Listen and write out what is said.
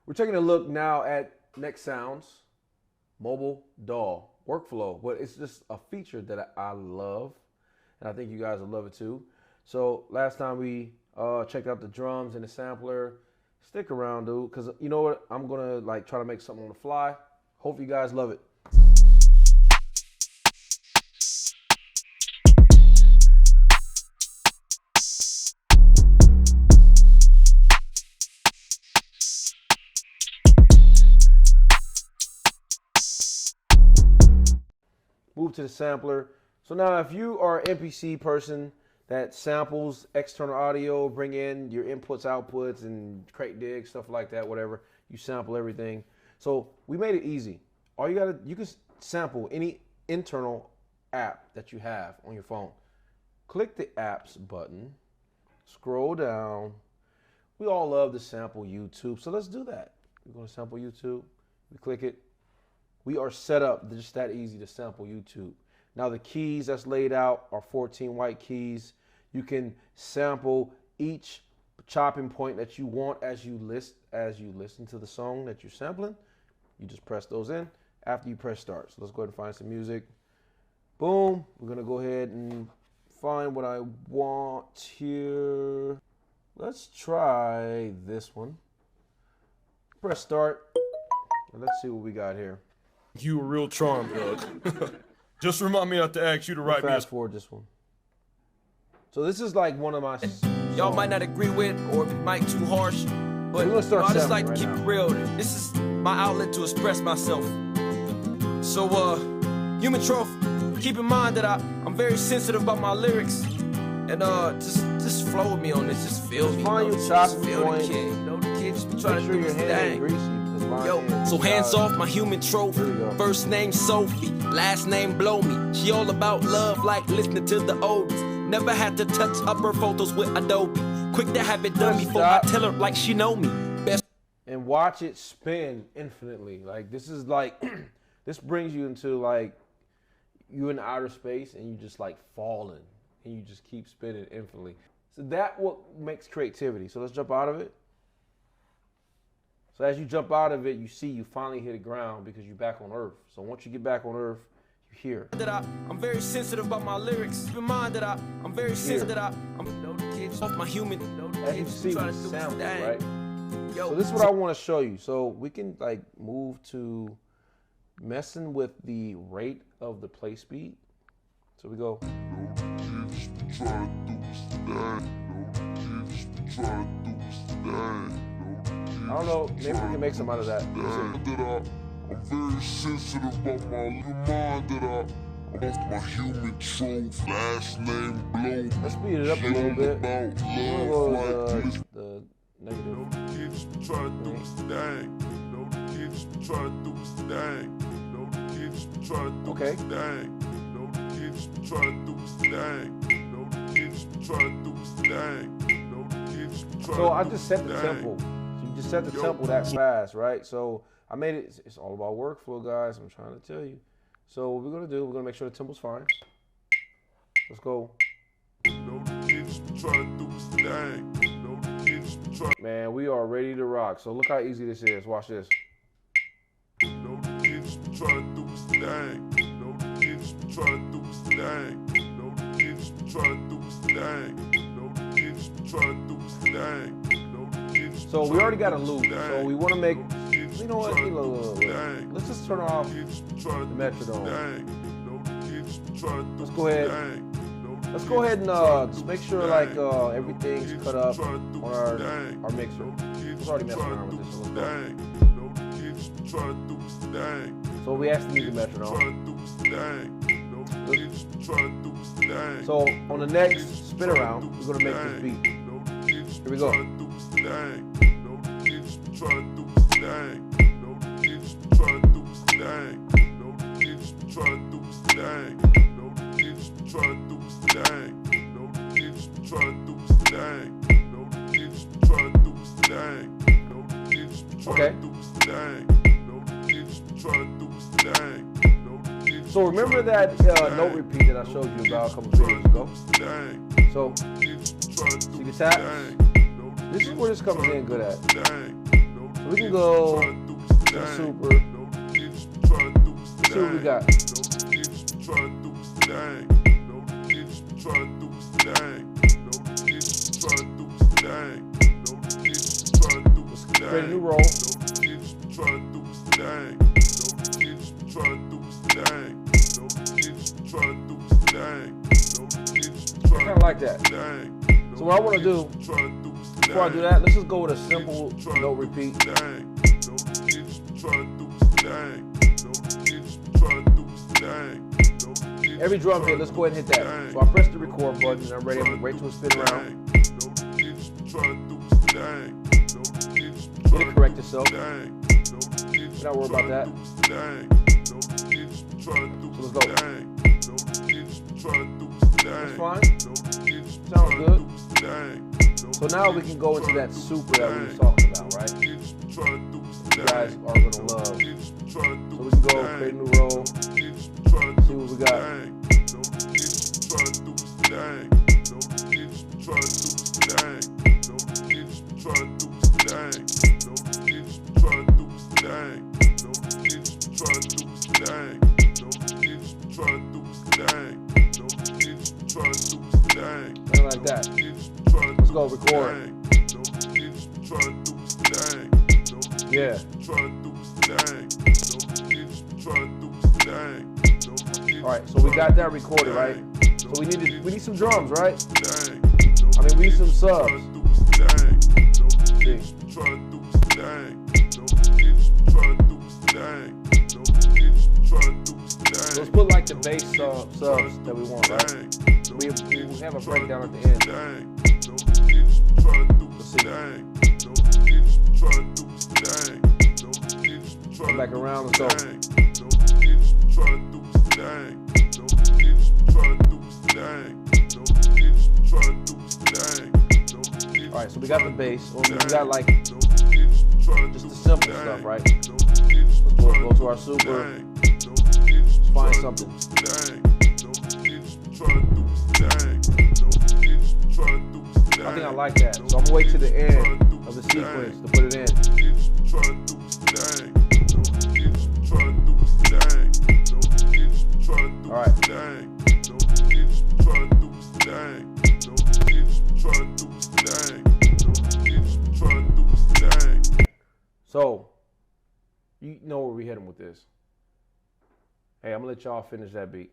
We're taking a look now at Next Sounds Mobile DAW workflow. But it's just a feature that I love, and I think you guys will love it too. So last time we checked out the drums and the sampler. Stick around, dude, because you know what? I'm gonna like try to make something on the fly. Hope you guys love it. Move to the sampler. So now if you are an MPC person that samples external audio, bring in your inputs, outputs, and crate dig, stuff like that, whatever, you sample everything. So we made it easy. All you can sample any internal app that you have on your phone. Click the apps button, scroll down. We all love to sample YouTube, so let's do that. We're gonna sample YouTube, we click it. We are set up just that easy to sample YouTube. Now the keys that's laid out are 14 white keys. You can sample each chopping point that you want as you listen to the song that you're sampling. You just press those in after you press start. So let's go ahead and find some music. Boom. We're gonna go ahead and find what I want here. Let's try this one. Press start. And let's see what we got here. You a real charm, Doug. Just remind me not to ask you to write me. Fast forward this one. So this is like one of my. Y'all might not agree with, or might too harsh, but I just like to keep it real. This is my outlet to express myself. So, Human Trophy, keep in mind that I'm very sensitive about my lyrics, and just flow with me on this. Just feel me. Find your chopping point. The kid just be trying to do your his hand thing. greasy. Yo, so hands off my Human Trophy. First name Sophie, last name Blow Me. She all about love, like listening to the oldies. Never had to touch up her photos with Adobe. Quick to have it done before I tell her like she know me. Best. And watch it spin infinitely. Like this is like, this brings you into like, you in outer space and you just like falling and you just keep spinning infinitely. So that what makes creativity. So let's jump out of it. So as you jump out of it, you see you finally hit the ground because you're back on Earth. So once you get back on Earth, you hear. I'm very sensitive about my lyrics. Keep in mind that I'm very sensitive. I'm the kids off my human. As you see, we sample, right? So this is what I want to show you. So we can like move to messing with the rate of the play speed. So we go. I don't know, maybe we can make some out of that. I'm very sensitive about my mind that I'm my Human Trophy, last name Blow. Let's speed it up a little bit. The negative. The kids try to do his thing. The kids try to do his thing. The kids try to do his thing. The kids try to do his thing. The kids try to do his thing. So I just set the tempo. Just set the tempo that fast, right? So I made it, it's all about workflow, guys. I'm trying to tell you. So what we're gonna do, we're gonna make sure the tempo's fine. Let's go. Man, we are ready to rock. So look how easy this is. Watch this. So we already got a loop, so we want to make, you know what, let's just turn off the metronome. Let's go ahead and just make sure like everything's cut up on our mixer. Let's already messing around with this, so let's go. So we actually need the metronome. So on the next spin around, we're gonna make this beat. Here we go. Okay. So remember that note repeat that I showed you about a couple videos ago? So, see the taps? This is where this comes in good at. So We can go super. Let's see what we got. Let's create a new role. I kind of like that. So what I want to do, before I do that, let's just go with a simple note repeat. Every drum hit, let's go ahead and hit that. So I press the record button and I'm ready. I'm ready to spin around. It'll correct itself. Don't worry about that. So let's go. That's fine. Sounds good. So now we can go into that super that we were talking about, right? You guys are gonna love. So we can go create a new role. See what we got. Something like that. Let's go record. Yeah. All right, so we got that recorded, right? So we need some drums, right? I mean, we need some subs. See. So let's put like the bass subs that we want, right? We have a breakdown at the end. Let's see. Come back around, let's go. Alright, so we got the bass, or we got like just the simple stuff, right? Let's go to our super. Let's find something. I think I like that. So I'm gonna wait to the end of the sequence to put it in. All right. So, you know where we're heading with this. Hey, I'm gonna let y'all finish that beat.